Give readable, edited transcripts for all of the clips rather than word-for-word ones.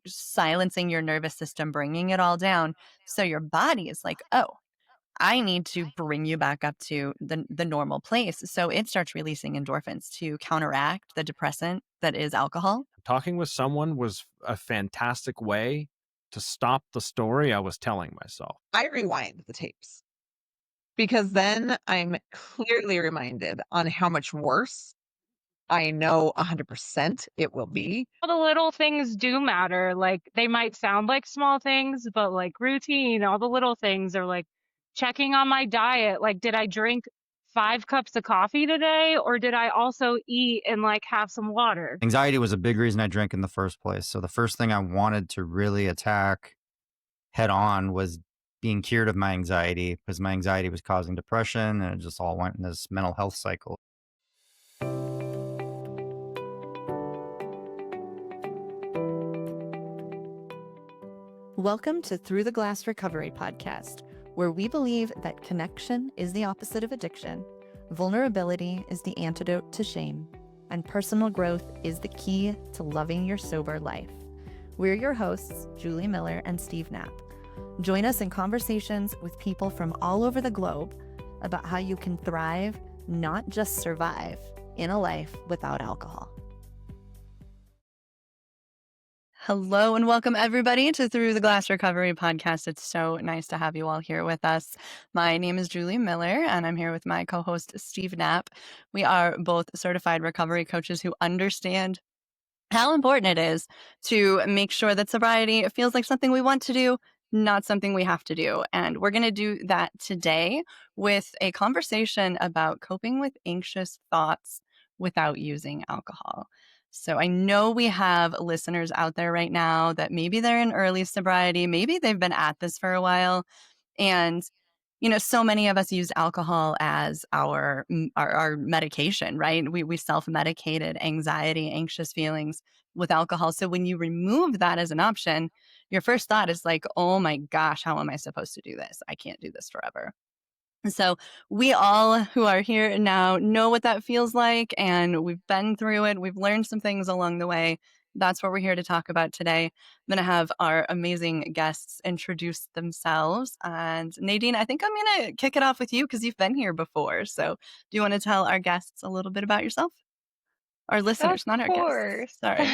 silencing your nervous system, bringing it all down. So your body is like, oh, I need to bring you back up to the normal place. So it starts releasing endorphins to counteract the depressant that is alcohol. Talking with someone was a fantastic way to stop the story I was telling myself. I rewind the tapes because then I'm clearly reminded on how much worse I know 100% it will be. All the little things do matter. Like, they might sound like small things, but like routine, all the little things are like checking on my diet. Like, did I drink 5 cups of coffee today, or did I also eat and like have some water? Anxiety was a big reason I drank in the first place. So the first thing I wanted to really attack head on was being cured of my anxiety, because my anxiety was causing depression, and it just all went in this mental health cycle. Welcome to Through the Glass Recovery Podcast, where we believe that connection is the opposite of addiction, vulnerability is the antidote to shame, and personal growth is the key to loving your sober life. We're your hosts, Julie Miller and Steve Knapp. Join us in conversations with people from all over the globe about how you can thrive, not just survive, in a life without alcohol. Hello and welcome everybody to Through the Glass Recovery Podcast. It's so nice to have you all here with us. My name is Julie Miller and I'm here with my co-host Steve Knapp. We are both certified recovery coaches who understand how important it is to make sure that sobriety feels like something we want to do, not something we have to do. And we're going to do that today with a conversation about coping with anxious thoughts without using alcohol. So I know we have listeners out there right now that maybe they're in early sobriety, maybe they've been at this for a while. And, you know, so many of us use alcohol as our medication, right? We self-medicated anxiety, anxious feelings with alcohol. So when you remove that as an option, your first thought is like, oh my gosh, how am I supposed to do this? I can't do this forever. So we all who are here now know what that feels like, and we've been through it. We've learned some things along the way. That's what we're here to talk about today. I'm going to have our amazing guests introduce themselves. And Nadine, I think I'm going to kick it off with you because you've been here before. So do you want to tell our guests a little bit about yourself? Our listeners, not our guests. Sorry.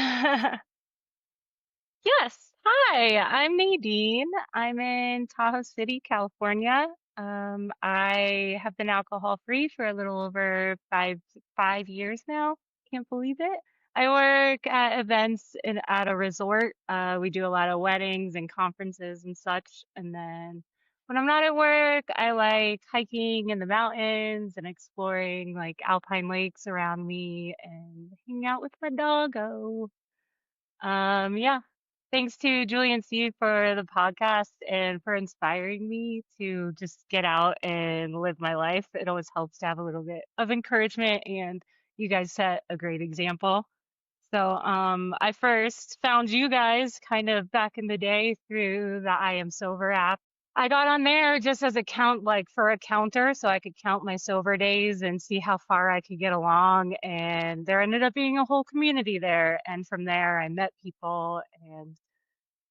Yes. Hi, I'm Nadine. I'm in Tahoe City, California. I have been alcohol free for a little over five years now. Can't believe it. I work at events at a resort. We do a lot of weddings and conferences and such. And then when I'm not at work, I like hiking in the mountains and exploring like alpine lakes around me and hanging out with my doggo. Yeah. Thanks to Julie and Steve for the podcast and for inspiring me to just get out and live my life. It always helps to have a little bit of encouragement, and you guys set a great example. So I first found you guys kind of back in the day through the I Am Sober app. I got on there just as a counter so I could count my sober days and see how far I could get along. And there ended up being a whole community there. And from there, I met people. And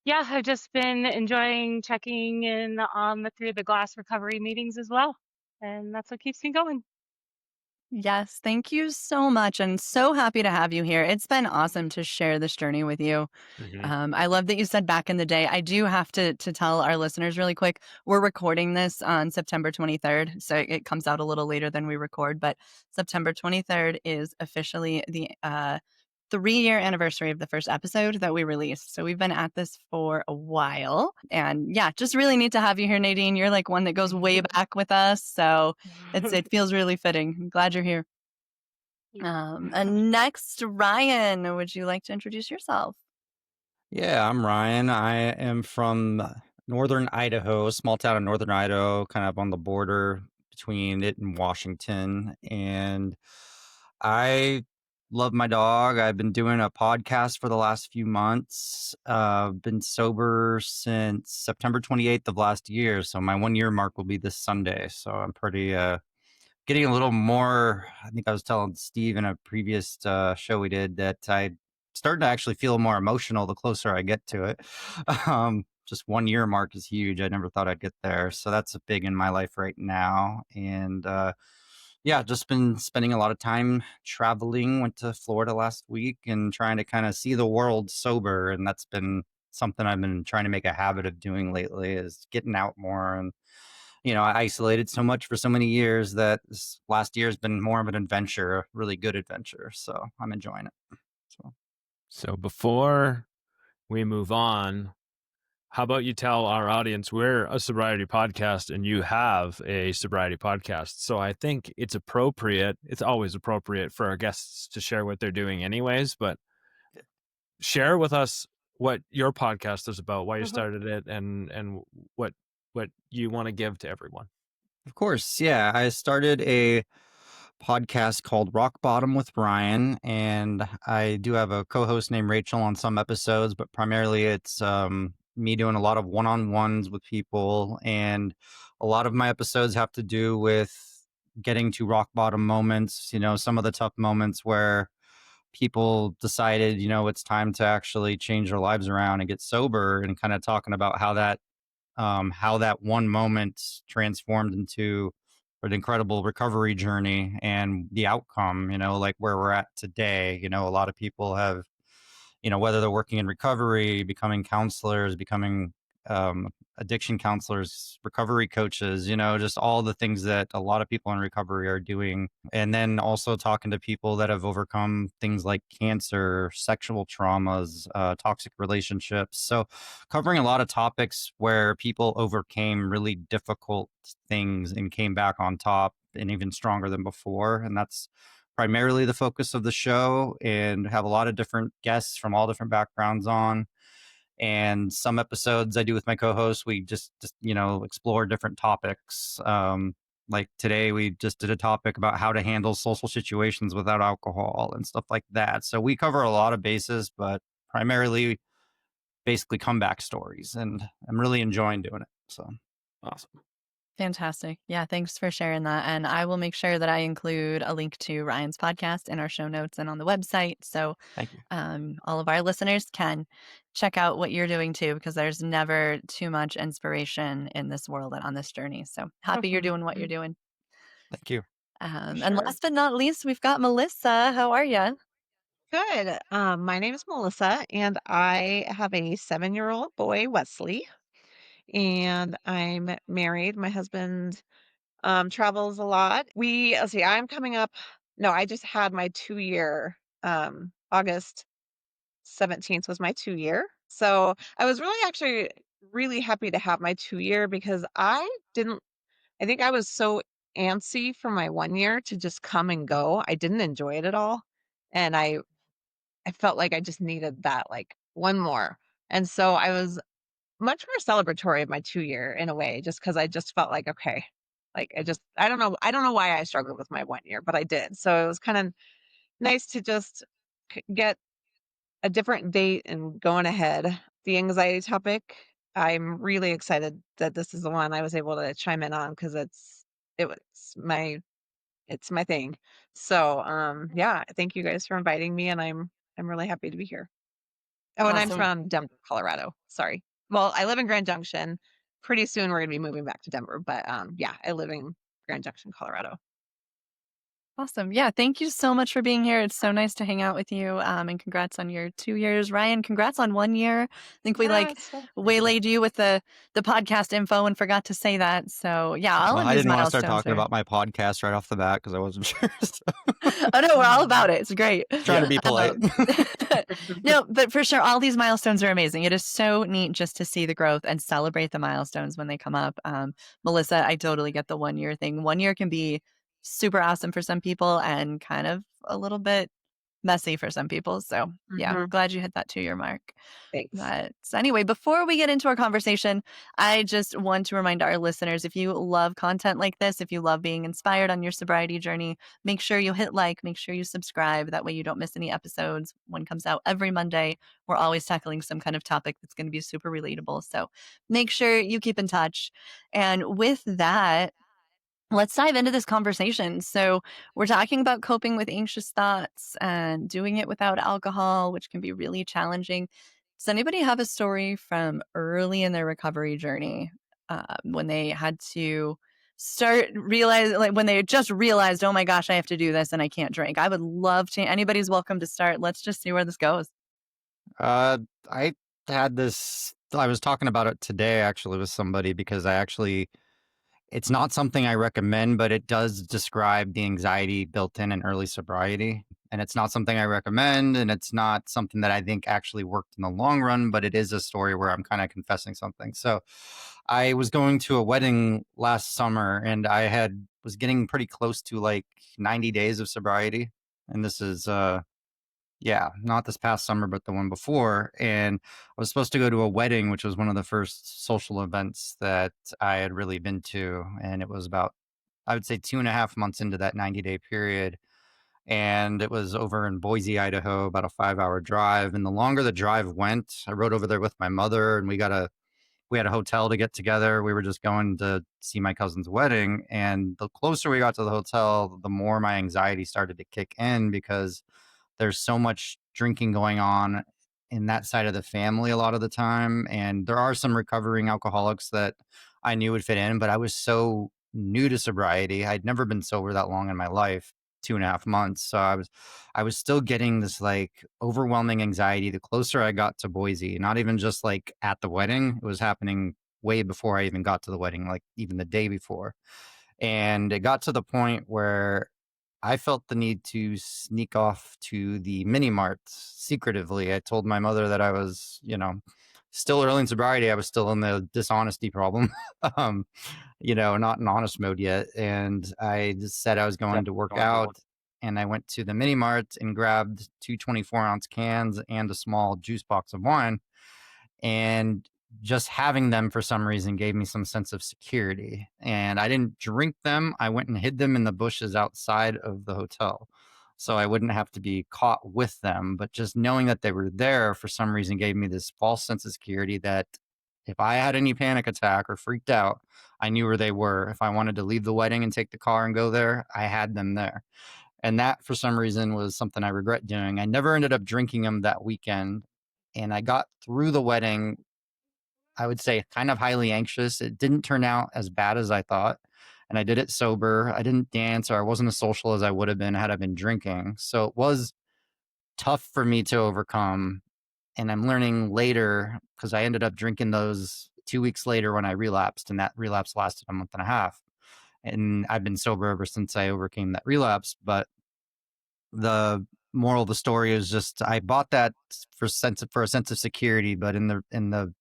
yeah, I've just been enjoying checking in on the Through the Glass recovery meetings as well. And that's what keeps me going. Yes, thank you so much. And so happy to have you here. It's been awesome to share this journey with you. I love that you said back in the day. I do have to tell our listeners really quick, we're recording this on September 23rd. So it comes out a little later than we record, but September 23rd is officially the 3-year anniversary of the first episode that we released. So we've been at this for a while. And yeah, just really neat to have you here, Nadine. You're like one that goes way back with us. So it feels really fitting. I'm glad you're here. And next, Ryan, would you like to introduce yourself? Yeah, I'm Ryan. I am from northern Idaho, small town in northern Idaho, kind of on the border between it and Washington. And I love my dog. I've been doing a podcast for the last few months. Been sober since September 28th of last year. So my 1-year mark will be this Sunday. So I'm pretty getting a little more. I think I was telling Steve in a previous show we did that I starting to actually feel more emotional the closer I get to it. Just 1 year mark is huge. I never thought I'd get there. So that's big in my life right now. And yeah, just been spending a lot of time traveling. Went to Florida last week and trying to kind of see the world sober. And that's been something I've been trying to make a habit of doing lately, is getting out more. And I isolated so much for so many years that this last year has been more of an adventure, a really good adventure. So I'm enjoying it. So before we move on, how about you tell our audience we're a sobriety podcast and you have a sobriety podcast. So I think it's always appropriate for our guests to share what they're doing anyways, but share with us what your podcast is about, why you started it, and what you want to give to everyone. Of course. Yeah. I started a podcast called Rock Bottom with Ryan, and I do have a co-host named Rachel on some episodes, but primarily it's me doing a lot of one-on-ones with people, and a lot of my episodes have to do with getting to rock bottom moments, some of the tough moments where people decided, it's time to actually change their lives around and get sober, and kind of talking about how that one moment transformed into an incredible recovery journey and the outcome, like where we're at today. A lot of people have, whether they're working in recovery, becoming counselors, becoming addiction counselors, recovery coaches, just all the things that a lot of people in recovery are doing. And then also talking to people that have overcome things like cancer, sexual traumas, toxic relationships. So covering a lot of topics where people overcame really difficult things and came back on top and even stronger than before. And that's primarily the focus of the show, and have a lot of different guests from all different backgrounds on. And some episodes I do with my co-host, we just explore different topics. Like today we just did a topic about how to handle social situations without alcohol and stuff like that. So we cover a lot of bases, but primarily basically comeback stories, and I'm really enjoying doing it. So Awesome. Fantastic. Yeah, thanks for sharing that. And I will make sure that I include a link to Ryan's podcast in our show notes and on the website. So thank you. all of our listeners can check out what you're doing too, because there's never too much inspiration in this world and on this journey. So happy you're doing what you're doing. Thank you. And sure. last but not least, we've got Melissa. How are you? Good. My name is Melissa, and I have a 7-year-old boy, Wesley, and I'm married. My husband travels a lot. Let's see, I'm coming up. No, I just had my 2-year. August 17th was my 2-year. So I was actually really happy to have my 2-year, because I think I was so antsy for my 1 year to just come and go. I didn't enjoy it at all. And I felt like I just needed that, like, one more. And so I was much more celebratory of my 2-year in a way, just because I just felt like, okay, like, I don't know why I struggled with my 1 year, but I did. So it was kind of nice to just get a different date and going ahead. The anxiety topic, I'm really excited that this is the one I was able to chime in on, because it was my it's my thing. So yeah, thank you guys for inviting me, and I'm really happy to be here. Oh, and I'm Awesome. from Denver, Colorado. Sorry. Well, I live in Grand Junction. Pretty soon we're gonna be moving back to Denver, but yeah, I live in Grand Junction, Colorado. Awesome. Yeah, thank you so much for being here. It's so nice to hang out with you. And congrats on your 2 years. Ryan, congrats on 1 year. I think we waylaid you with the podcast info and forgot to say that. So yeah, all of I these didn't want to start milestones talking about my podcast right off the bat because I wasn't sure. So. Oh no, we're all about it. It's great. Trying to be polite. No, but for sure, all these milestones are amazing. It is so neat just to see the growth and celebrate the milestones when they come up. Melissa, I totally get the 1 year thing. 1 year can be super awesome for some people and kind of a little bit messy for some people. So yeah, glad you hit that 2 year mark. Thanks. But anyway, before we get into our conversation, I just want to remind our listeners, if you love content like this, if you love being inspired on your sobriety journey, make sure you hit like, make sure you subscribe. That way you don't miss any episodes. One comes out every Monday. We're always tackling some kind of topic that's going to be super relatable. So make sure you keep in touch. And with that, let's dive into this conversation. So, we're talking about coping with anxious thoughts and doing it without alcohol, which can be really challenging. Does anybody have a story from early in their recovery journey when they had to start realize, like when they just realized, oh my gosh, I have to do this and I can't drink? I would love to. Anybody's welcome to start. Let's just see where this goes. Uh, I had this. I was talking about it today actually with somebody because it's not something I recommend, but it does describe the anxiety built in early sobriety. And it's not something I recommend, and it's not something that I think actually worked in the long run, but it is a story where I'm kind of confessing something. So I was going to a wedding last summer, and was getting pretty close to like 90 days of sobriety. And this is yeah, not this past summer, but the one before. And I was supposed to go to a wedding, which was one of the first social events that I had really been to. And it was about, I would say, 2.5 months into that 90-day period. And it was over in Boise, Idaho, about a 5-hour drive. And the longer the drive went, I rode over there with my mother, and we had a hotel to get together. We were just going to see my cousin's wedding. And the closer we got to the hotel, the more my anxiety started to kick in because there's so much drinking going on in that side of the family a lot of the time. And there are some recovering alcoholics that I knew would fit in, but I was so new to sobriety. I'd never been sober that long in my life, 2.5 months. So I was still getting this like overwhelming anxiety the closer I got to Boise, not even just like at the wedding. It was happening way before I even got to the wedding, like even the day before. And it got to the point where I felt the need to sneak off to the mini mart secretively. I told my mother that I was, still early in sobriety. I was still in the dishonesty problem, um, not in honest mode yet. And I just said I was going to work out. And I went to the mini mart and grabbed two 24-ounce cans and a small juice box of wine. And just having them for some reason gave me some sense of security. And I didn't drink them. I went and hid them in the bushes outside of the hotel so I wouldn't have to be caught with them. But just knowing that they were there for some reason gave me this false sense of security that if I had any panic attack or freaked out, I knew where they were. If I wanted to leave the wedding and take the car and go there, I had them there. And that, for some reason, was something I regret doing. I never ended up drinking them that weekend. And I got through the wedding, I would say, kind of highly anxious. It didn't turn out as bad as I thought. And I did it sober. I didn't dance, or I wasn't as social as I would have been had I been drinking. So it was tough for me to overcome. And I'm learning later because I ended up drinking those 2 weeks later when I relapsed. And that relapse lasted a month and a half. And I've been sober ever since I overcame that relapse. But the moral of the story is just I bought that for a sense of security, but in the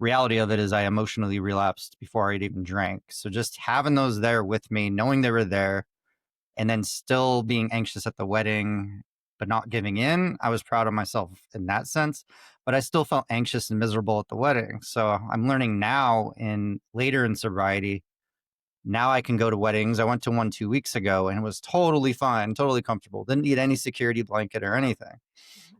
reality of it is I emotionally relapsed before I'd even drank. So just having those there with me, knowing they were there, and then still being anxious at the wedding, but not giving in, I was proud of myself in that sense. But I still felt anxious and miserable at the wedding. So I'm learning now in later in sobriety. Now I can go to weddings. I went to one 2 weeks ago and it was totally fine, totally comfortable. Didn't need any security blanket or anything.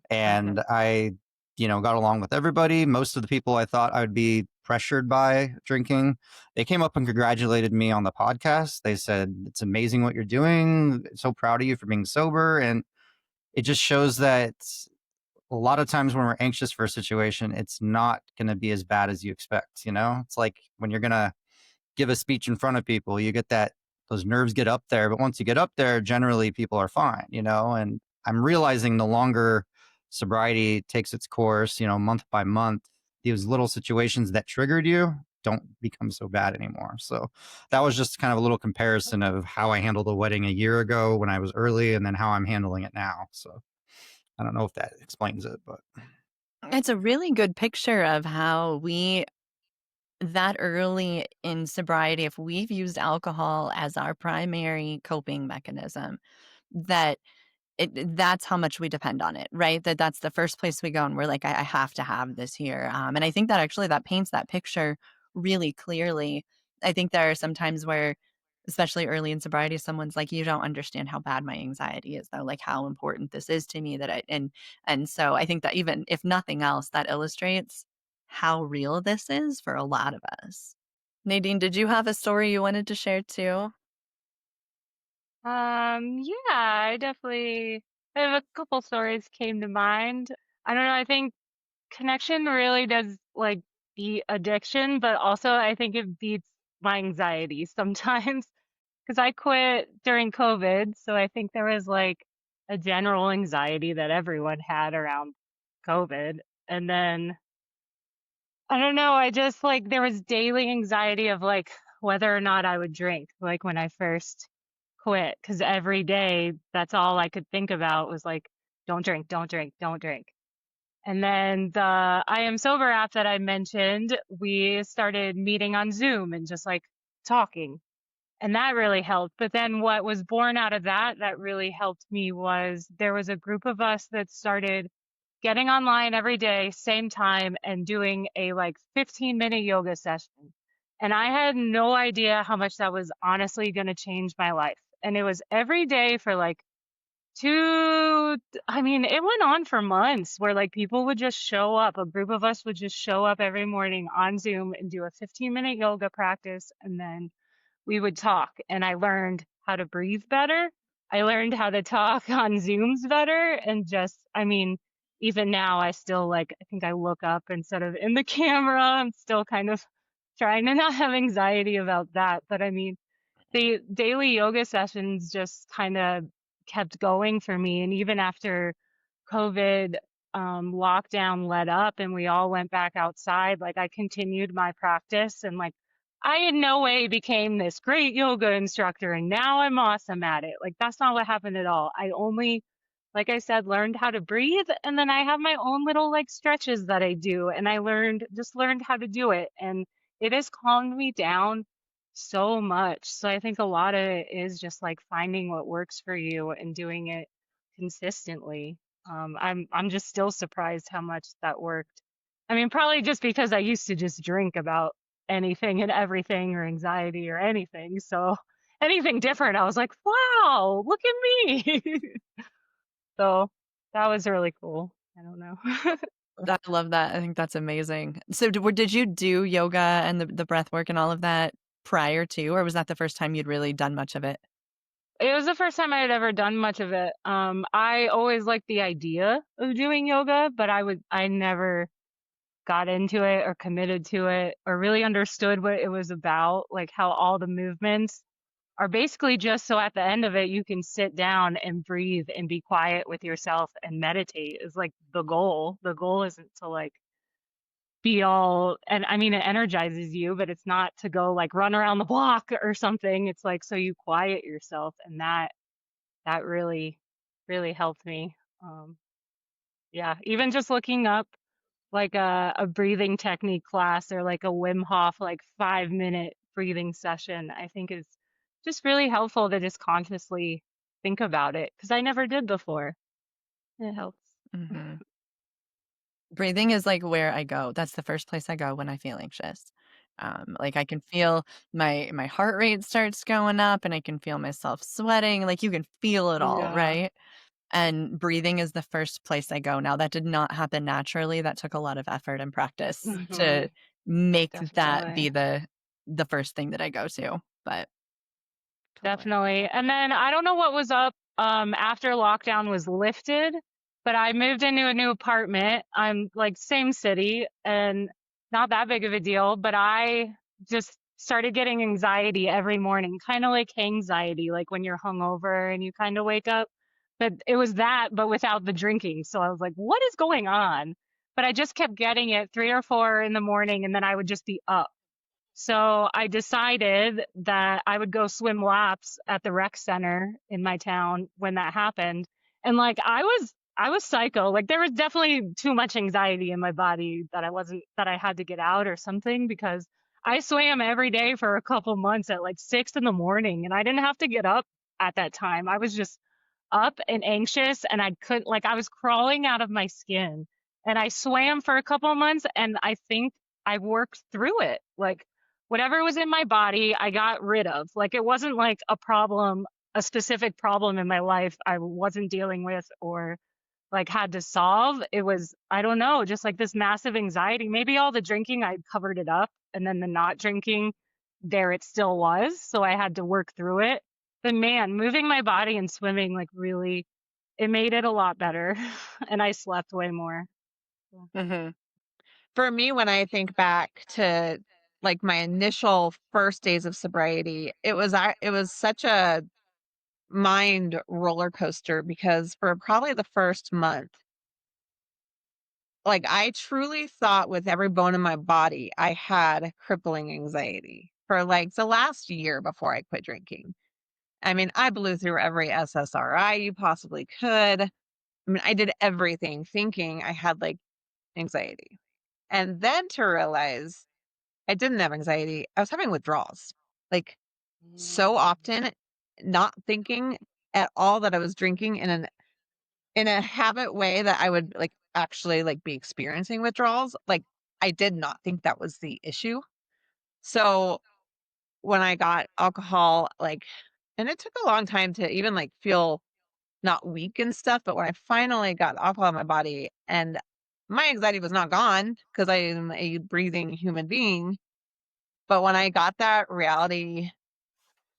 And I, got along with everybody. Most of the people I thought I would be pressured by drinking, they came up and congratulated me on the podcast. They said, "It's amazing what you're doing. So proud of you for being sober." And it just shows that a lot of times when we're anxious for a situation, it's not going to be as bad as you expect. It's like when you're going to give a speech in front of people, you get those nerves get up there. But once you get up there, generally people are fine, and I'm realizing the longer sobriety takes its course, month by month, these little situations that triggered you don't become so bad anymore. So that was just kind of a little comparison of how I handled the wedding a year ago when I was early and then how I'm handling it now. So I don't know if that explains it, but It's a really good picture of how that early in sobriety, if we've used alcohol as our primary coping mechanism, that that's how much we depend on it, right? That's the first place we go and we're like, I have to have this here. And I think that actually that paints that picture really clearly. I think there are some times where, especially early in sobriety, someone's like, you don't understand how bad my anxiety is, though, like how important this is to me and so I think that even if nothing else, that illustrates how real this is for a lot of us. Nadine, did you have a story you wanted to share too? Yeah, I have a couple stories came to mind. I don't know, I think connection really does like beat addiction, but also I think it beats my anxiety sometimes because I quit during COVID, so I think there was like a general anxiety that everyone had around COVID. And then I don't know, I just like there was daily anxiety of like whether or not I would drink, like when I first quit, because every day that's all I could think about was like, don't drink, don't drink, don't drink. And then the I Am Sober app that I mentioned, we started meeting on Zoom and just like talking. And that really helped. But then what was born out of that that really helped me was there was a group of us that started getting online every day, same time, and doing a like 15-minute yoga session. And I had no idea how much that was honestly going to change my life. And it was every day for like I mean, it went on for months where like people would just show up. A group of us would just show up every morning on Zoom and do a 15-minute yoga practice. And then we would talk. And I learned how to breathe better. I learned how to talk on Zooms better. And just, I mean, even now, I still like, I think I look up instead of in the camera. I'm still kind of trying to not have anxiety about that. But I mean, the daily yoga sessions just kind of kept going for me. And even after COVID lockdown let up and we all went back outside, like I continued my practice and like I in no way became this great yoga instructor and now I'm awesome at it. Like that's not what happened at all. I only, like I said, learned how to breathe and then I have my own little like stretches that I do and I learned how to do it and it has calmed me down so much. So I think a lot of it is just like finding what works for you and doing it consistently. I'm just still surprised how much that worked. I mean, probably just because I used to just drink about anything and everything or anxiety or anything. So anything different, I was like, wow, look at me. So that was really cool. I don't know. I love that. I think that's amazing. So did you do yoga and the breath work and all of that prior to, or was that the first time you'd really done much of it? It was the first time I had ever done much of it. I always liked the idea of doing yoga, but I never got into it or committed to it or really understood what it was about, like how all the movements are basically just so at the end of it you can sit down and breathe and be quiet with yourself and meditate is like the goal. The goal isn't to like be all, and I mean it energizes you, but it's not to go like run around the block or something. It's like so you quiet yourself and that really helped me. Yeah, even just looking up like a breathing technique class or like a Wim Hof like 5-minute breathing session, I think is just really helpful to just consciously think about it because I never did before. It helps. Hmm. Breathing is like where I go. That's the first place I go when I feel anxious. Like I can feel my heart rate starts going up and I can feel myself sweating. Like you can feel it all, Yeah. right? And breathing is the first place I go. Now that did not happen naturally. That took a lot of effort and practice Hmm. to make that be Definitely. the first thing that I go to. But totally. Definitely. And then I don't know what was up after lockdown was lifted, but I moved into a new apartment. I'm like same city and not that big of a deal, but I just started getting anxiety every morning, kind of like anxiety, like when you're hungover and you kind of wake up. But it was that, but without the drinking. So I was like, what is going on? But I just kept getting it 3 or 4 in the morning and then I would just be up. So I decided that I would go swim laps at the rec center in my town when that happened. And like I was psycho. Like there was definitely too much anxiety in my body that I had to get out or something because I swam every day for a couple months at like 6 in the morning and I didn't have to get up at that time. I was just up and anxious and I couldn't like I was crawling out of my skin. And I swam for a couple of months and I think I worked through it. Like whatever was in my body, I got rid of. Like it wasn't like a problem, a specific problem in my life I wasn't dealing with or like had to solve. It was, I don't know, just like this massive anxiety. Maybe all the drinking, I covered it up, and then the not drinking, there it still was. So I had to work through it. But man, moving my body and swimming like really, it made it a lot better, and I slept way more. Mm-hmm. For me, when I think back to like my initial first days of sobriety, it was such a mind roller coaster because for probably the first month, like I truly thought with every bone in my body, I had crippling anxiety for like the last year before I quit drinking. I mean, I blew through every SSRI you possibly could. I mean, I did everything thinking I had like anxiety. And then to realize I didn't have anxiety, I was having withdrawals. Like so often, not thinking at all that I was drinking in a habit way that I would like actually like be experiencing withdrawals. Like I did not think that was the issue. So when I got alcohol, like, and it took a long time to even like feel not weak and stuff, but when I finally got alcohol in my body and my anxiety was not gone because I am a breathing human being. But when I got that reality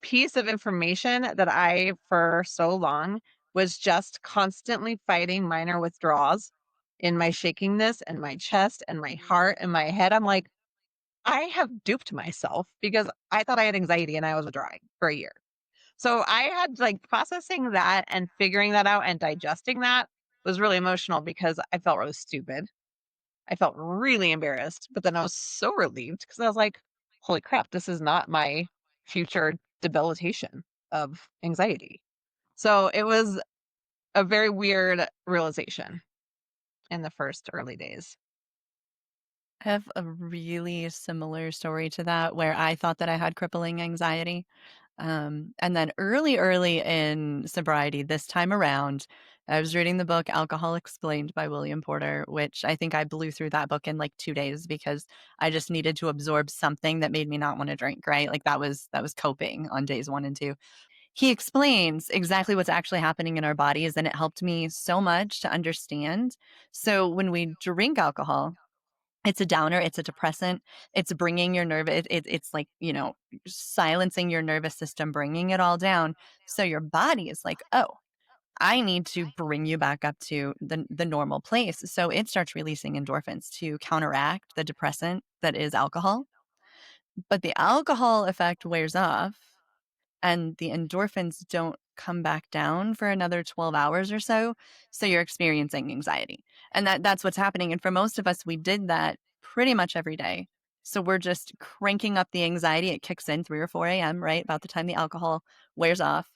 piece of information that I, for so long, was just constantly fighting minor withdrawals in my shakingness and my chest and my heart and my head, I'm like, I have duped myself because I thought I had anxiety and I was withdrawing for a year. So I had like processing that and figuring that out and digesting that was really emotional because I felt really stupid. I felt really embarrassed, but then I was so relieved because I was like, holy crap, this is not my future debilitation of anxiety. So it was a very weird realization in the first early days. I have a really similar story to that where I thought that I had crippling anxiety. And then early in sobriety, this time around, I was reading the book Alcohol Explained by William Porter, which I think I blew through that book in like 2 days because I just needed to absorb something that made me not want to drink, right? Like that was coping on days 1 and 2. He explains exactly what's actually happening in our bodies, and it helped me so much to understand. So when we drink alcohol, it's a downer, it's a depressant, it's bringing your it's like, silencing your nervous system, bringing it all down. So your body is like, "Oh, I need to bring you back up to the normal place." So it starts releasing endorphins to counteract the depressant that is alcohol. But the alcohol effect wears off and the endorphins don't come back down for another 12 hours or so, so you're experiencing anxiety. And that's what's happening, and for most of us, we did that pretty much every day. So we're just cranking up the anxiety. It kicks in 3 or 4 AM, right, about the time the alcohol wears off,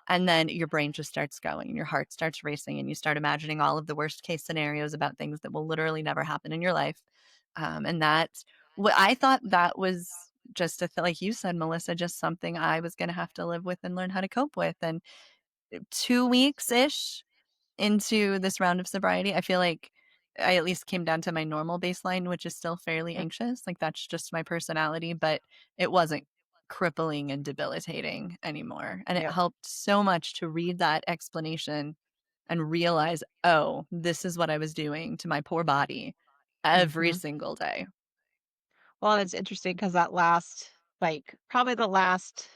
and then your brain just starts going, and your heart starts racing, and you start imagining all of the worst case scenarios about things that will literally never happen in your life. And that's what I thought that was just like you said, Melissa, just something I was gonna have to live with and learn how to cope with. And 2 weeks-ish into this round of sobriety, I feel like I at least came down to my normal baseline, which is still fairly Mm, anxious. Like, that's just my personality, but it wasn't crippling and debilitating anymore. And it yep. helped so much to read that explanation and realize, "Oh, this is what I was doing to my poor body every Hmm. single day." Well, it's interesting because that like probably the last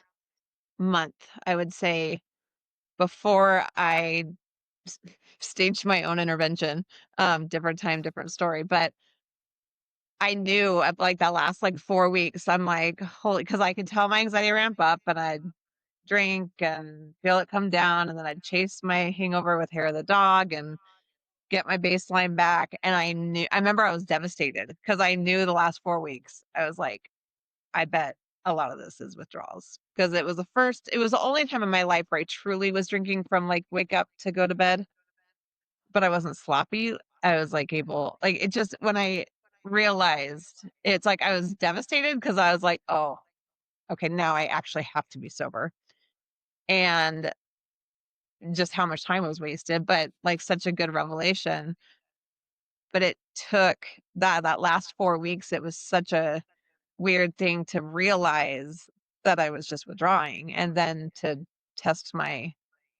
month, I would say, before I s- staged my own intervention, different time, different story. But I knew at like that last like 4 weeks, I'm like, holy, because I could tell my anxiety ramp up and I'd drink and feel it come down. And then I'd chase my hangover with hair of the dog and get my baseline back. And I remember I was devastated because I knew the last 4 weeks, I was like, I bet a lot of this is withdrawals because it was the only time in my life where I truly was drinking from like wake up to go to bed, but I wasn't sloppy. I was like able, like it just, when I realized it's like I was devastated because I was like, oh, okay, now I actually have to be sober. And just how much time was wasted, but like such a good revelation. But it took that last 4 weeks, it was such a weird thing to realize that I was just withdrawing and then to test my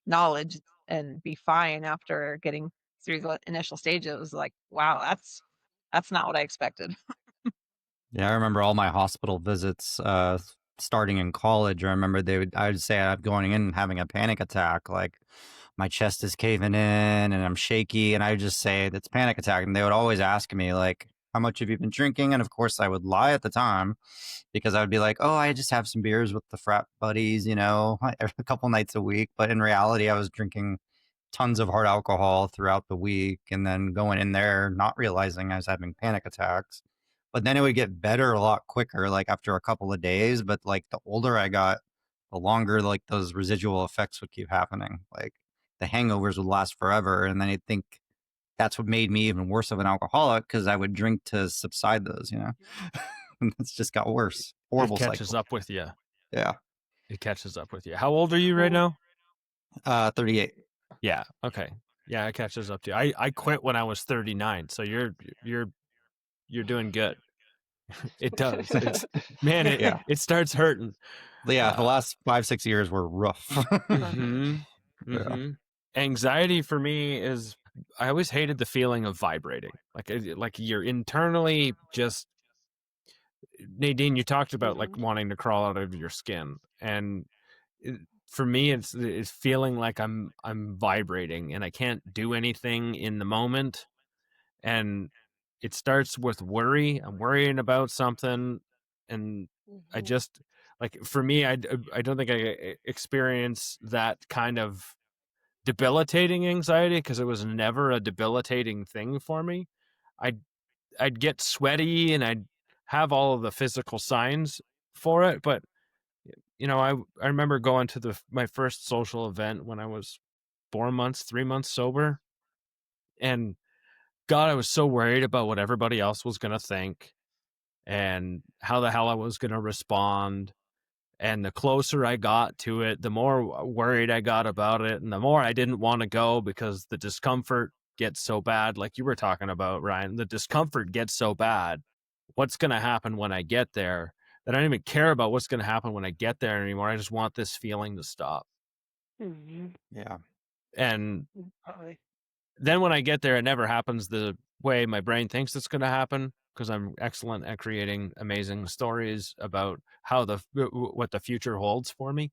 knowledge and be fine after getting through the initial stages. It was like, wow, that's not what I expected. Yeah, I remember all my hospital visits. starting in college, I remember I would say I'm going in and having a panic attack, like my chest is caving in and I'm shaky, and I would just say that's panic attack, and they would always ask me like, how much have you been drinking? And of course I would lie at the time, because I would be like, oh, I just have some beers with the frat buddies, a couple nights a week. But in reality, I was drinking tons of hard alcohol throughout the week and then going in there, not realizing I was having panic attacks. But then it would get better a lot quicker, like after a couple of days. But like the older I got, the longer like those residual effects would keep happening. Like the hangovers would last forever. And then I think that's what made me even worse of an alcoholic, because I would drink to subside those. And it's just got worse. It Horrible catches cycle. up with you. Yeah. It catches up with you. How old are you right now? 38. Yeah. Okay. Yeah, it catches up to you. I quit when I was 39, so you're doing good. It does. Man, Yeah. it starts hurting. Yeah, the last 5-6 years were rough. Mm-hmm. Anxiety for me is, I always hated the feeling of vibrating. Like you're internally just, Nadine, you talked about like wanting to crawl out of your skin, and for me it's feeling like I'm vibrating and I can't do anything in the moment, and it starts with worry. I'm worrying about something, and I just, like, for me, I don't think I experience that kind of debilitating anxiety, because it was never a debilitating thing for me. I'd get sweaty and I'd have all of the physical signs for it, but I remember going to my first social event when I was 3 months sober, and God, I was so worried about what everybody else was going to think and how the hell I was going to respond. And the closer I got to it, the more worried I got about it, and the more I didn't want to go, because the discomfort gets so bad. Like you were talking about, Ryan, the discomfort gets so bad. What's going to happen when I get there? That I don't even care about what's going to happen when I get there anymore. I just want this feeling to stop. Yeah. And then when I get there, it never happens the way my brain thinks it's going to happen, because I'm excellent at creating amazing stories about what the future holds for me.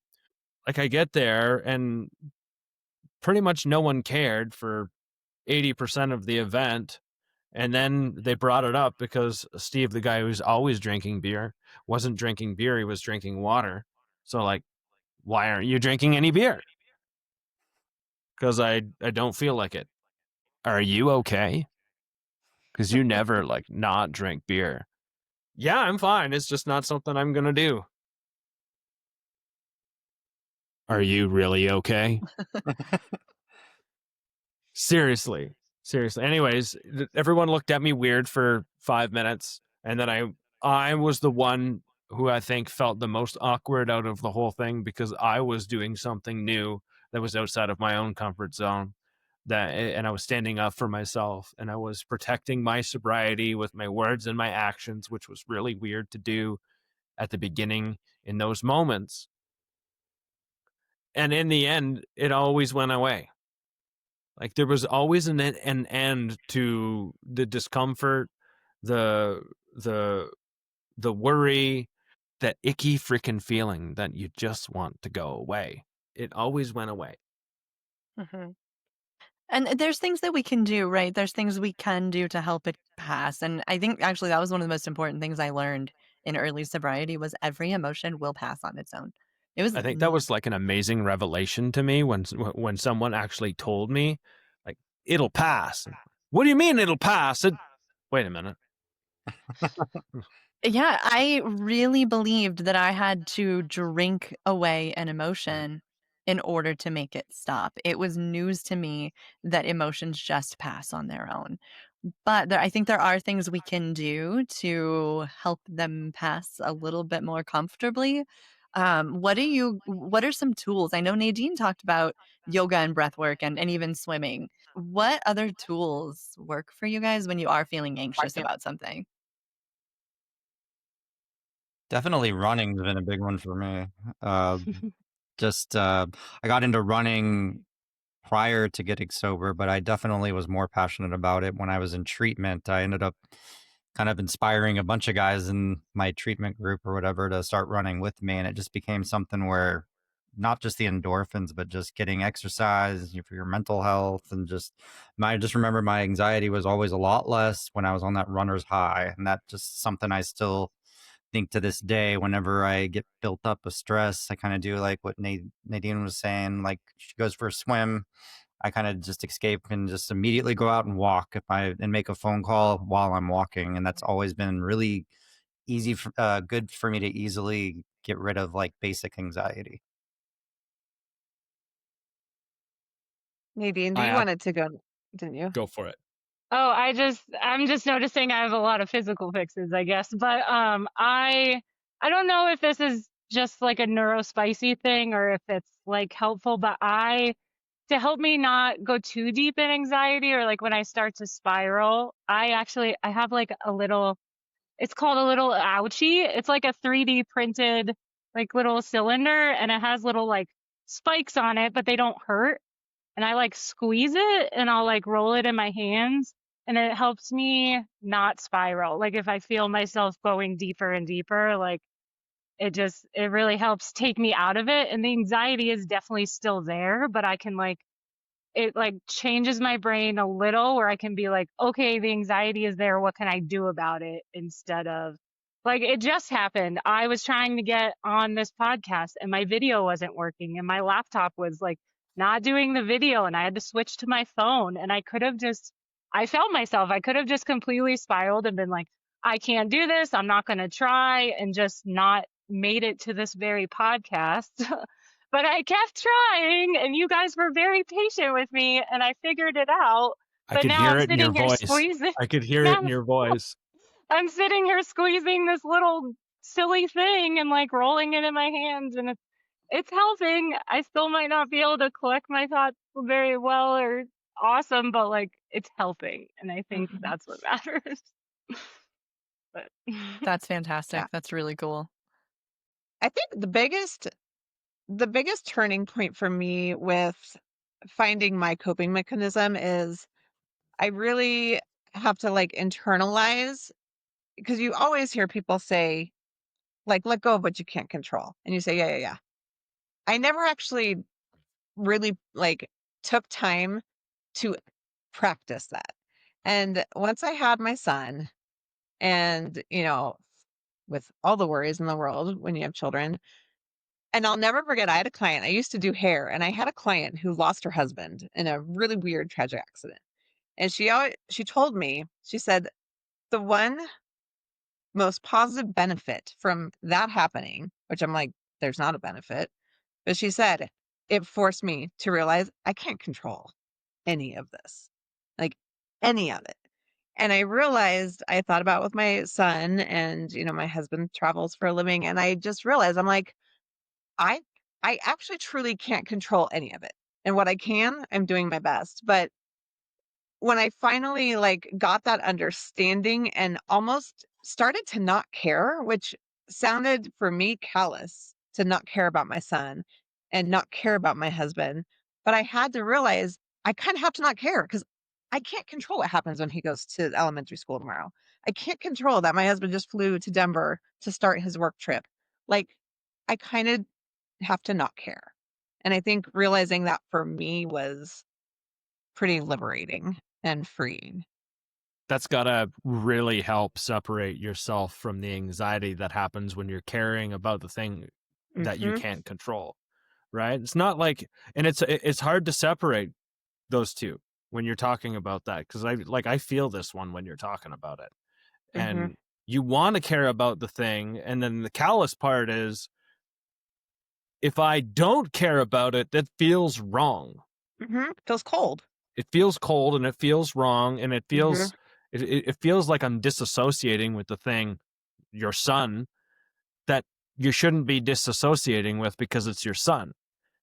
Like I get there and pretty much no one cared for 80% of the event. And then they brought it up because Steve, the guy who's always drinking beer, wasn't drinking beer. He was drinking water. So like, why aren't you drinking any beer? Because I don't feel like it. Are you okay? Because you never like not drink beer. Yeah, I'm fine. It's just not something I'm going to do. Are you really okay? Seriously. Anyways, everyone looked at me weird for 5 minutes, and then I was the one who I think felt the most awkward out of the whole thing, because I was doing something new that was outside of my own comfort zone, and I was standing up for myself, and I was protecting my sobriety with my words and my actions, which was really weird to do at the beginning in those moments. And in the end, it always went away. Like there was always an end to the discomfort, the the worry, that icky freaking feeling that you just want to go away. It always went away. And there's things that we can do, right? There's things we can do to help it pass. And I think actually that was one of the most important things I learned in early sobriety was every emotion will pass on its own. It was I think that was like an amazing revelation to me when someone actually told me, like, it'll pass. What do you mean it'll pass? Wait a minute. Yeah, I really believed that I had to drink away an emotion in order to make it stop. It was news to me that emotions just pass on their own. But I think there are things we can do to help them pass a little bit more comfortably. What are some tools? I know Nadine talked about yoga and breath work and even swimming. What other tools work for you guys when you are feeling anxious about something? Definitely running's been a big one for me. I got into running prior to getting sober, but I definitely was more passionate about it when I was in treatment. I ended up kind of inspiring a bunch of guys in my treatment group or whatever to start running with me. And it just became something where not just the endorphins, but just getting exercise for your mental health. And I just remember my anxiety was always a lot less when I was on that runner's high. And that's just something I still think to this day, whenever I get built up with stress, I kind of do like what Nadine was saying, like she goes for a swim. I kind of just escape and just immediately go out and walk and make a phone call while I'm walking. And that's always been really easy, good for me to easily get rid of like basic anxiety. Nadine, I you ac- wanted to go, didn't you? Go for it. Oh, I'm just noticing I have a lot of physical fixes, I guess. But I don't know if this is just like a neurospicy thing or if it's like helpful, but to help me not go too deep in anxiety or like when I start to spiral, I have like it's called a little ouchie. It's like a 3D printed like little cylinder and it has little like spikes on it, but they don't hurt. And I like squeeze it and I'll like roll it in my hands and it helps me not spiral. Like if I feel myself going deeper and deeper, like it really helps take me out of it. And the anxiety is definitely still there, but I can like it like changes my brain a little where I can be like, okay, the anxiety is there. What can I do about it? Instead of like, it just happened. I was trying to get on this podcast and my video wasn't working and my laptop was like not doing the video and I had to switch to my phone and I felt myself. I could have just completely spiraled and been like, I can't do this. I'm not going to try and just not made it to this very podcast. But I kept trying and you guys were very patient with me and I figured it out. I But could now hear I'm it in your sitting here voice. squeezing. I could hear it in Now your voice. I'm sitting here squeezing this little silly thing and like rolling it in my hands and it's helping. I still might not be able to collect my thoughts very well or awesome, but like it's helping. And I think Mhm. that's what matters. But That's fantastic. Yeah. That's really cool. I think the biggest turning point for me with finding my coping mechanism is I really have to like internalize because you always hear people say like let go of what you can't control and you say yeah, yeah, yeah. I never actually really like took time to practice that. And once I had my son and with all the worries in the world when you have children, and I'll never forget, I had a client. I used to do hair, and I had a client who lost her husband in a really weird, tragic accident. And she told me, she said, the one most positive benefit from that happening, which I'm like, there's not a benefit, but she said, it forced me to realize I can't control any of this, like any of it. And I realized I thought about with my son, and my husband travels for a living, and I just realized I'm like, I I actually truly can't control any of it. And what I can, I'm doing my best. But when I finally like got that understanding and almost started to not care, which sounded for me callous to not care about my son and not care about my husband, but I had to realize I kind of have to not care because I can't control what happens when he goes to elementary school tomorrow. I can't control that my husband just flew to Denver to start his work trip. Like I kind of have to not care. And I think realizing that for me was pretty liberating and freeing. That's got to really help separate yourself from the anxiety that happens when you're caring about the thing that you Mhm. can't control, right? It's not like, and it's hard to separate those two when you're talking about that, because I feel this one when you're talking about it, Mhm. and you want to care about the thing, and then the callous part is, if I don't care about it, that feels wrong. Mhm. Feels cold. It feels cold and it feels wrong, and it Mhm. feels it feels like I'm disassociating with the thing, your son, that you shouldn't be disassociating with because it's your son.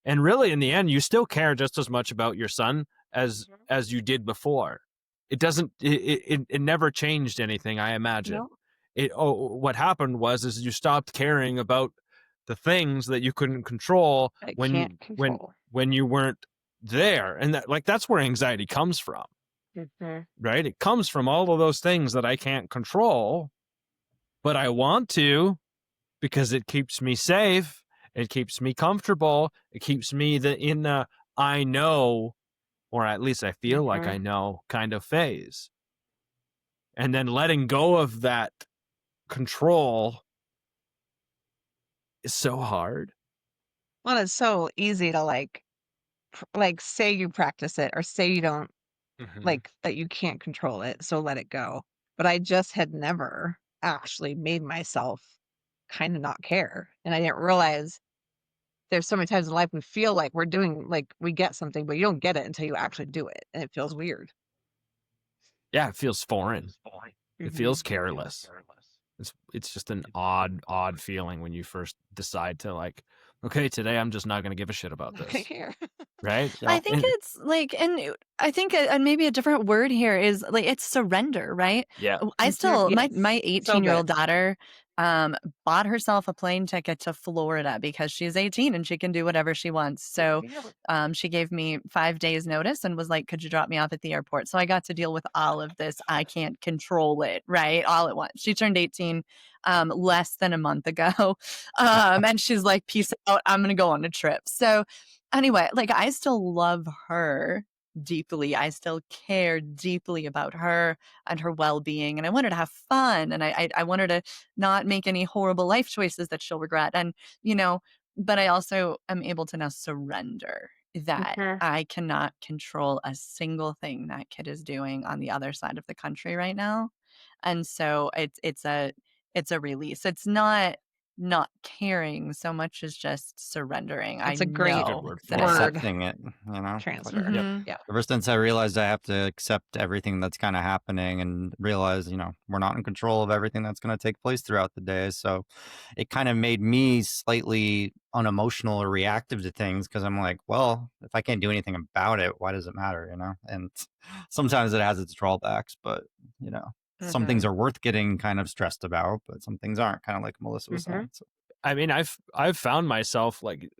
And really, in the end, you still care just as much about your son Mhm. as you did before. It doesn't. It never changed anything, I imagine. No, What happened is you stopped caring about the things that you couldn't control I when can't control. when you weren't there, and that's where anxiety comes from. right? It comes from all of those things that I can't control, but I want to because it keeps me safe. It keeps me comfortable. It keeps me in the I know, or at least I feel like I know kind of phase. And then letting go of that control is so hard. Well, it's so easy to like say you practice it or say you don't like that you can't control it, so let it go. But I just had never actually made myself kind of not care. And I didn't realize there's so many times in life we feel like we're doing like we get something, but you don't get it until you actually do it. And it feels weird. Yeah, it feels foreign. It feels careless. It's just an odd feeling when you first decide to like, okay, today I'm just not going to give a shit about this. Care. Right? I think it's like, and I think maybe a different word here is like it's surrender, right? Yeah. I still Yes. my So 18-year-old good. daughter bought herself a plane ticket to Florida because she's 18 and she can do whatever she wants. So she gave me 5 days notice and was like, "Could you drop me off at the airport?" So I got to deal with all of this. I can't control it, right? All at once. She turned 18 less than a month ago. And she's like, "Peace out. I'm going to go on a trip." So anyway, like I still love her deeply. I still care deeply about her and her well-being, and I want her to have fun, and I want her to not make any horrible life choices that she'll regret. And but I also am able to now surrender that I cannot control a single thing that kid is doing on the other side of the country right now. And so it's a release. It's not caring so much as just surrendering. That's I a great know word that for it. Accepting it, transfer. Mhm. Yeah. Ever since I realized I have to accept everything that's kind of happening and realize, we're not in control of everything that's going to take place throughout the day. So it kind of made me slightly unemotional or reactive to things because I'm like, well, if I can't do anything about it, why does it matter, And sometimes it has its drawbacks, but, some things are worth getting kind of stressed about, but some things aren't, kind of like Melissa was saying. So. I mean, I've found myself like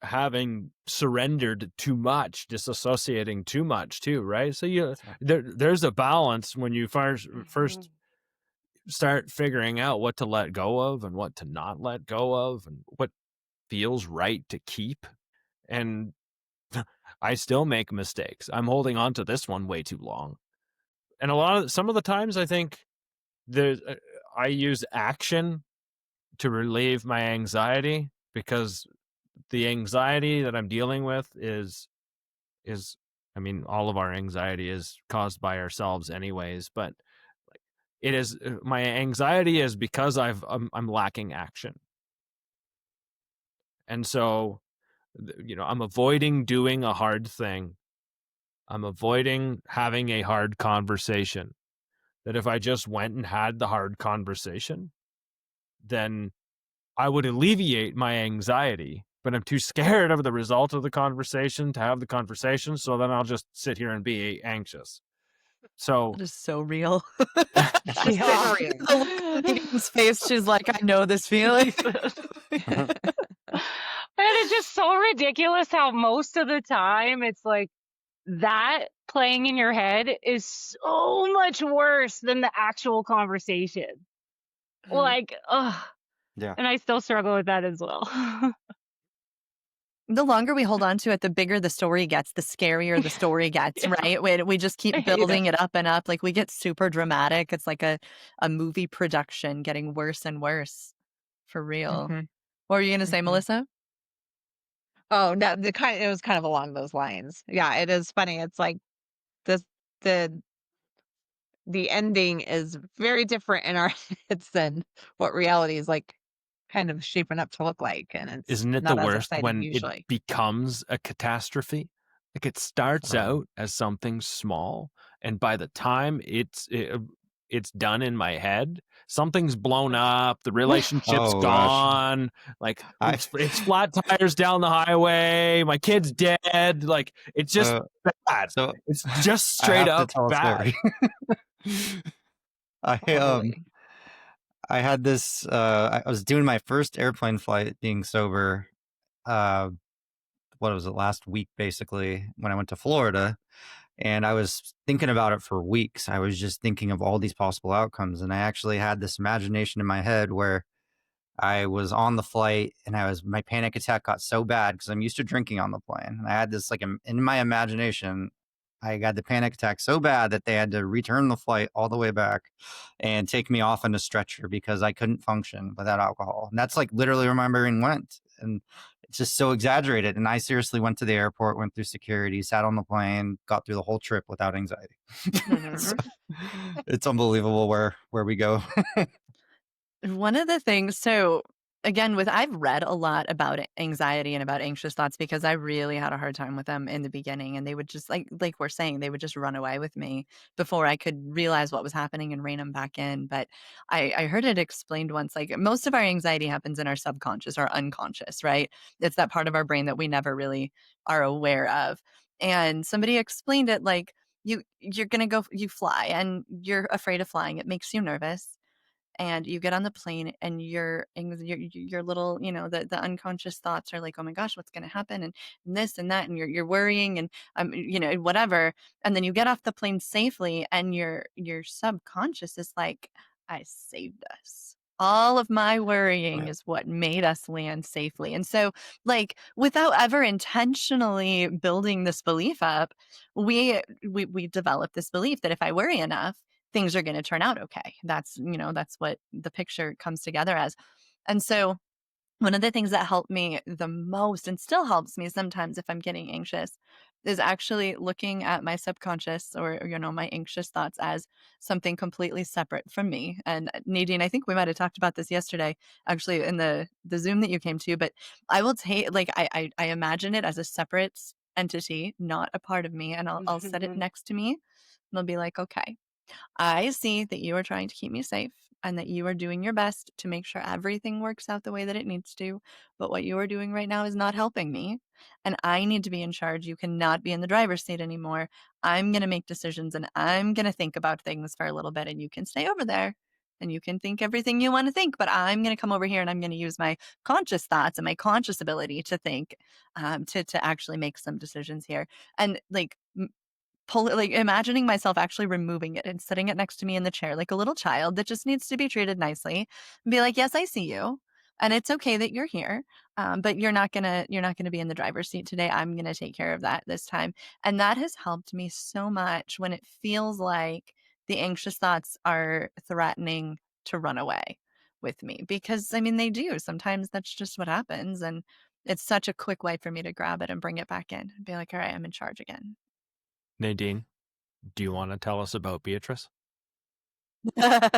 having surrendered too much, disassociating too much too, right? So there's a balance when you first start figuring out what to let go of and what to not let go of and what feels right to keep. And I still make mistakes. I'm holding on to this one way too long. And some of the times I think I use action to relieve my anxiety because the anxiety that I'm dealing with is I mean, all of our anxiety is caused by ourselves anyways, but it is my anxiety is because I'm lacking action. And so I'm avoiding doing a hard thing. I'm avoiding having a hard conversation. That if I just went and had the hard conversation, then I would alleviate my anxiety, but I'm too scared of the result of the conversation to have the conversation. So then I'll just sit here and be anxious. So That is so real. She's real. The look on Nadine's face, she's like, I know this feeling. And it's just so ridiculous how most of the time it's like that playing in your head is so much worse than the actual conversation. Like, ugh. Yeah. And I still struggle with that as well. The longer we hold on to it, the bigger the story gets, the scarier the story gets, right? We just keep building it up and up. Like we get super dramatic. It's like a movie production getting worse and worse. For real. What were you going to say, Melissa? Oh, no, it was kind of along those lines. Yeah, it is funny. It's like this the ending is very different in our heads than what reality is like kind of shaping up to look like. And it's isn't it not the as worst exciting when usually. it becomes a catastrophe? Like it starts out as something small, and by the time it's done in my head, something's blown up, the relationship's Oh, gosh. gone, like it's flat tires down the highway, my kid's dead, like it's just bad. So It's just I straight have to up tell a bad. story. I Totally. I had this I was doing my first airplane flight being sober what was it, last week basically, when I went to Florida. And I was thinking about it for weeks. I was just thinking of all these possible outcomes. And I actually had this imagination in my head where I was on the flight and my panic attack got so bad because I'm used to drinking on the plane. And I had this, like, in my imagination, I got the panic attack so bad that they had to return the flight all the way back and take me off in a stretcher because I couldn't function without alcohol. And that's like literally where my brain went. And it's just so exaggerated. And I seriously went to the airport, went through security, sat on the plane, got through the whole trip without anxiety. So, it's unbelievable where we go. One of the things, so again, I've read a lot about anxiety and about anxious thoughts because I really had a hard time with them in the beginning, and they would just like we're saying, they would just run away with me before I could realize what was happening and rein them back in. But I heard it explained once, like most of our anxiety happens in our subconscious or unconscious, right? It's that part of our brain that we never really are aware of. And somebody explained it like you're gonna you fly and you're afraid of flying. It makes you nervous, and you get on the plane and your little, the unconscious thoughts are like, oh my gosh, what's going to happen, and this and that, and you're worrying, and whatever. And then you get off the plane safely, and your subconscious is like, I saved us. All of my worrying Right. is what made us land safely. And so, like, without ever intentionally building this belief up, we develop this belief that if I worry enough, things are going to turn out okay. That's what the picture comes together as. And so one of the things that helped me the most, and still helps me sometimes if I'm getting anxious, is actually looking at my subconscious or my anxious thoughts as something completely separate from me. And Nadine, I think we might have talked about this yesterday, actually in the Zoom that you came to, but I will take, like, I imagine it as a separate entity, not a part of me, and I'll set it next to me, and I'll be like, okay, I see that you are trying to keep me safe and that you are doing your best to make sure everything works out the way that it needs to. But what you are doing right now is not helping me. And I need to be in charge. You cannot be in the driver's seat anymore. I'm going to make decisions and I'm going to think about things for a little bit. And you can stay over there and you can think everything you want to think. But I'm going to come over here and I'm going to use my conscious thoughts and my conscious ability to think, to actually make some decisions here. And like, imagining myself actually removing it and sitting it next to me in the chair like a little child that just needs to be treated nicely, and be like, yes, I see you, and it's okay that you're here, but you're not gonna be in the driver's seat today. I'm gonna take care of that this time. And that has helped me so much when it feels like the anxious thoughts are threatening to run away with me, because I mean they do sometimes. That's just what happens, and it's such a quick way for me to grab it and bring it back in and be like, all right, I'm in charge again. Nadine, do you want to tell us about Beatrice? Yes.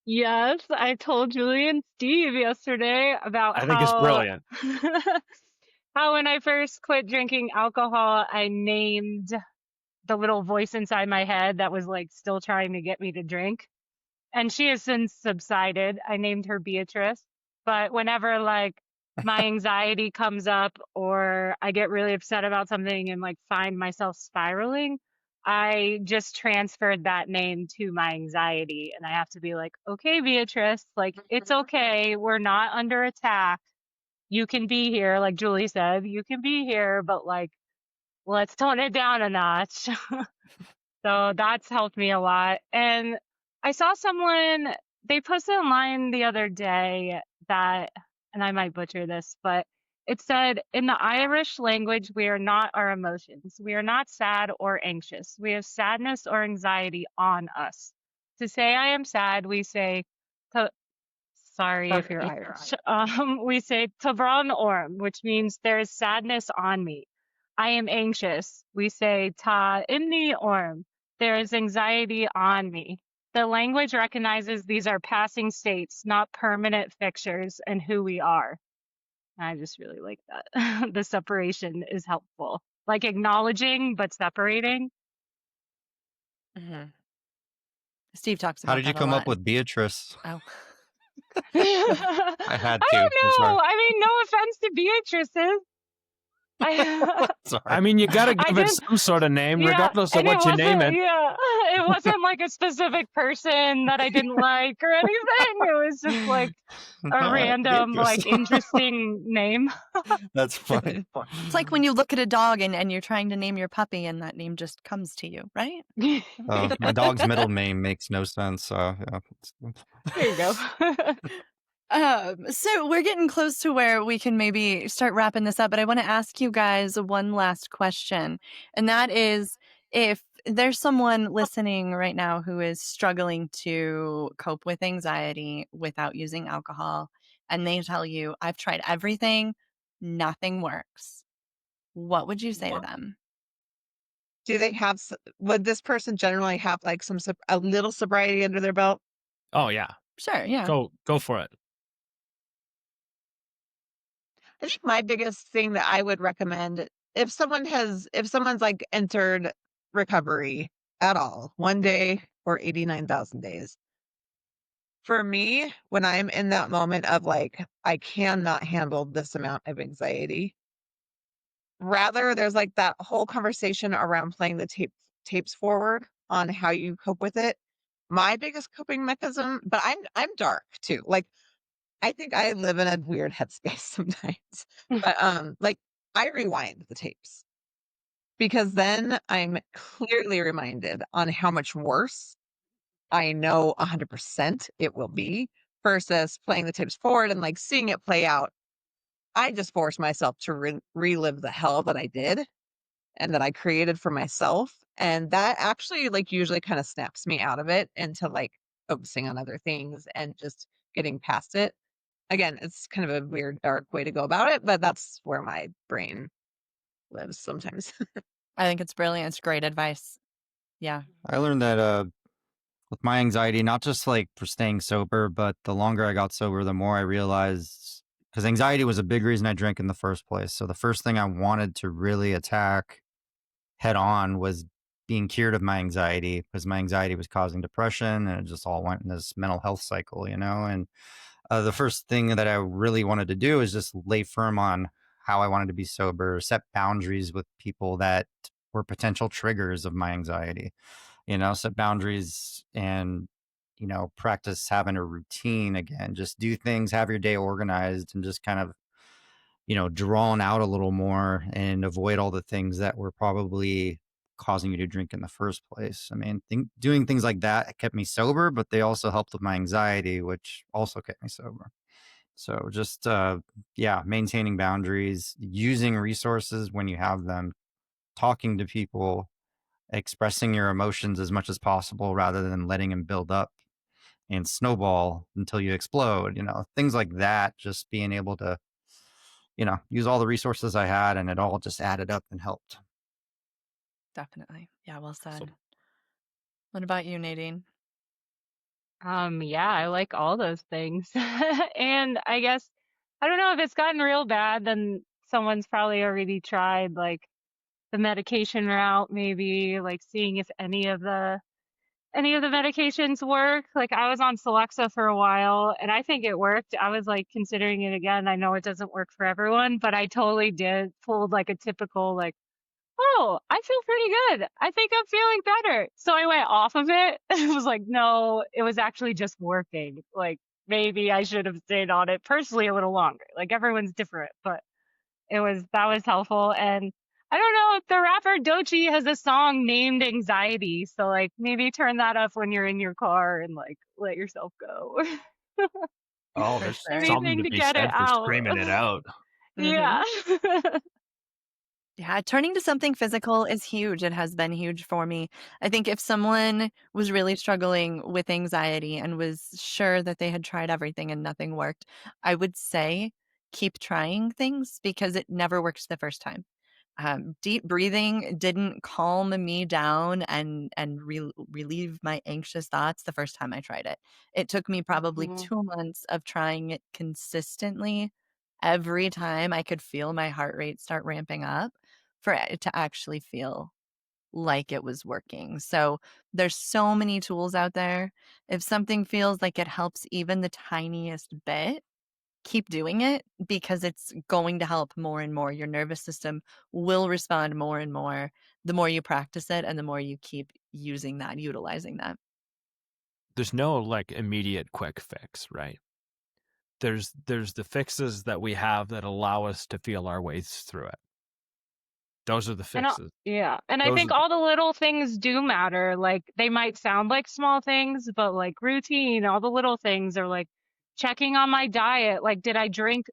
Yes, I told Julie and Steve yesterday about I think it's brilliant. how when I first quit drinking alcohol, I named the little voice inside my head that was like still trying to get me to drink. And she has since subsided. I named her Beatrice. But whenever like my anxiety comes up or I get really upset about something and like find myself spiraling, I just transferred that name to my anxiety. And I have to be like, okay, Beatrice, like it's okay. We're not under attack. You can be here. Like Julie said, you can be here, but like, let's tone it down a notch. So that's helped me a lot. And I saw someone, they posted online the other day that, and I might butcher this, but it said, in the Irish language, we are not our emotions. We are not sad or anxious. We have sadness or anxiety on us. To say I am sad, we say, sorry if you're Irish. We say Tavran Orm, which means there is sadness on me. I am anxious. We say Ta Imni Orm. There is anxiety on me. The language recognizes these are passing states, not permanent fixtures, and who we are. I just really like that. The separation is helpful. Like acknowledging, but separating. Steve talks How about did you that a come up lot. with Beatrice? Oh. I had I to. don't I'm sorry. know. I mean, no offense to Beatrices. Sorry. I mean, you got to I give it didn't. some sort of name, Yeah, regardless of and it what you name wasn't. it. Yeah, it wasn't like a specific person that I didn't like or anything. It was just like a No, random, like interesting name. that's funny. It's like when you look at a dog and you're trying to name your puppy and that name just comes to you, right? My dog's middle name makes no sense. So yeah, There you go. So we're getting close to where we can maybe start wrapping this up, but I want to ask you guys one last question. And that is, if there's someone listening right now who is struggling to cope with anxiety without using alcohol, and they tell you, I've tried everything, nothing works, what would you say to them? Do they have, would this person generally have like a little sobriety under their belt? Oh yeah, Sure, yeah. go for it. I think my biggest thing that I would recommend, if someone's like entered recovery at all, 1 day or 89,000 days. For me, when I'm in that moment of like, I cannot handle this amount of anxiety, rather there's like that whole conversation around playing the tapes forward on how you cope with it. My biggest coping mechanism, but I'm dark too. Like I think I live in a weird headspace sometimes. But like I rewind the tapes because then I'm clearly reminded on how much worse I know 100% it will be versus playing the tapes forward and like seeing it play out. I just force myself to relive the hell that I did and that I created for myself. And that actually like usually kind of snaps me out of it into like focusing on other things and just getting past it. Again, it's kind of a weird, dark way to go about it, but that's where my brain lives sometimes. I think it's brilliant. It's great advice. Yeah. I learned that with my anxiety, not just like for staying sober, but the longer I got sober, the more I realized because anxiety was a big reason I drank in the first place. So the first thing I wanted to really attack head on was being cured of my anxiety because my anxiety was causing depression and it just all went in this mental health cycle, And the first thing that I really wanted to do is just lay firm on how I wanted to be sober, set boundaries with people that were potential triggers of my anxiety, set boundaries and, practice having a routine again, just do things, have your day organized and just kind of, drawn out a little more and avoid all the things that were probably causing you to drink in the first place. I mean, doing things like that kept me sober, but they also helped with my anxiety, which also kept me sober. So just, maintaining boundaries, using resources when you have them, talking to people, expressing your emotions as much as possible rather than letting them build up and snowball until you explode, things like that. Just being able to, use all the resources I had and it all just added up and helped. Definitely. Yeah, well So said. What about you, Nadine? Yeah, I like all those things. And I guess I don't know if it's gotten real bad, then someone's probably already tried like the medication route, maybe like seeing if any of the medications work. Like I was on Celexa for a while and I think it worked. I was like considering it again. I know it doesn't work for everyone, but I totally did pulled like a typical like, oh, I feel pretty good. I think I'm feeling better. So I went off of it. It was like, no, it was actually just working. Like maybe I should have stayed on it personally a little longer. Like everyone's different, but that was helpful. And I don't know, the rapper Doechii has a song named Anxiety. So like maybe turn that up when you're in your car and like let yourself go. oh, For there's sure. something Anything to to be get it said for out. screaming it out. Mhm. Yeah. Yeah, turning to something physical is huge. It has been huge for me. I think if someone was really struggling with anxiety and was sure that they had tried everything and nothing worked, I would say keep trying things because it never works the first time. Deep breathing didn't calm me down and relieve my anxious thoughts the first time I tried it. It took me probably Mhm. 2 months of trying it consistently. Every time I could feel my heart rate start ramping up for it to actually feel like it was working. So there's so many tools out there. If something feels like it helps even the tiniest bit, keep doing it because it's going to help more and more. Your nervous system will respond more and more the more you practice it and the more you keep using that, utilizing that. There's no like immediate quick fix, right? There's the fixes that we have that allow us to feel our ways through it. Those are the And fixes. yeah, and I Those think are all the little things do matter. Like they might sound like small things, but like routine, all the little things are like checking on my diet. Like, did I drink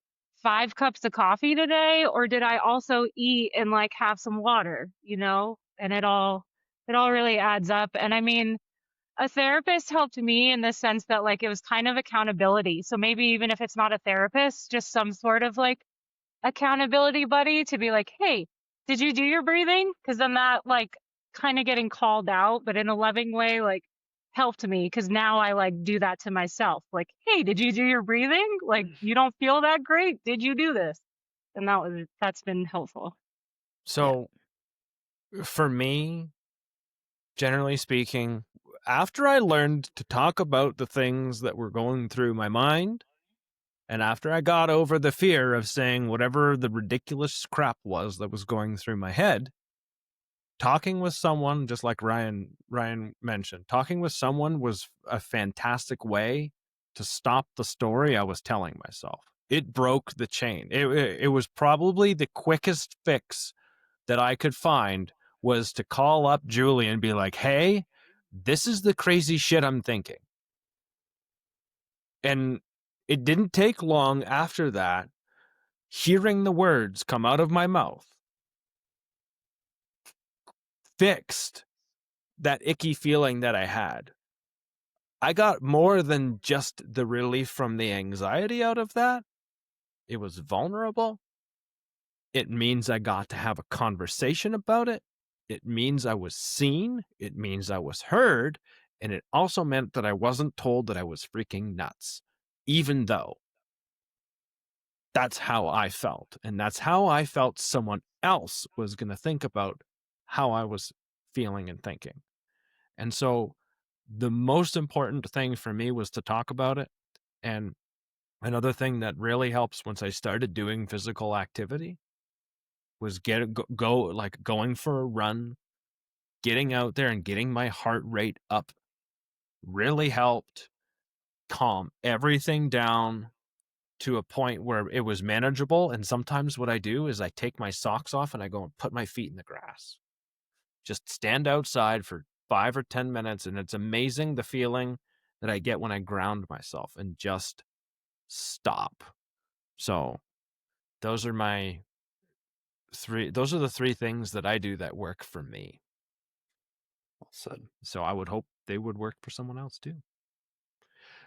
5 cups of coffee today, or did I also eat and like have some water? And it all really adds up. And I mean, a therapist helped me in the sense that like it was kind of accountability. So maybe even if it's not a therapist, just some sort of like accountability buddy to be like, hey, did you do your breathing? Because then that like kind of getting called out, but in a loving way, like helped me because now I like do that to myself. Like, hey, did you do your breathing? Like, you don't feel that great. Did you do this? And that's been helpful. so for me, generally speaking, after I learned to talk about the things that were going through my mind, and after I got over the fear of saying whatever the ridiculous crap was that was going through my head, talking with someone, just like Ryan mentioned, talking with someone was a fantastic way to stop the story I was telling myself. It broke the chain. It was probably the quickest fix that I could find, was to call up Julie and be like, hey, this is the crazy shit I'm thinking. And it didn't take long after that, hearing the words come out of my mouth fixed that icky feeling that I had. I got more than just the relief from the anxiety out of that. It was vulnerable. It means I got to have a conversation about it. It means I was seen. It means I was heard. And it also meant that I wasn't told that I was freaking nuts, even though that's how I felt. And that's how I felt someone else was going to think about how I was feeling and thinking. And so the most important thing for me was to talk about it. And another thing that really helps once I started doing physical activity was going for a run, getting out there and getting my heart rate up really helped calm everything down to a point where it was manageable. And sometimes what I do is I take my socks off and I go and put my feet in the grass. Just stand outside for 5 or 10 minutes. And it's amazing the feeling that I get when I ground myself and just stop. So those are the three things that I do that work for me. Well said. So I would hope they would work for someone else too.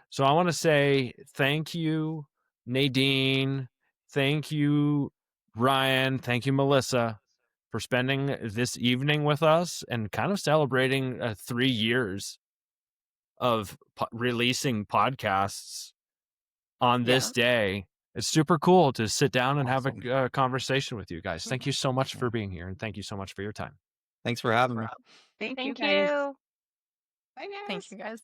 So I want to say thank you, Nadine. Thank you, Ryan. Thank you, Melissa, for spending this evening with us and kind of celebrating 3 years of releasing podcasts on this day. It's super cool to sit down and have a conversation with you guys. Thank you so much for being here, and thank you so much for your time. Thanks for having me. Thank you Thank guys. you. Bye, guys. Thank you, guys.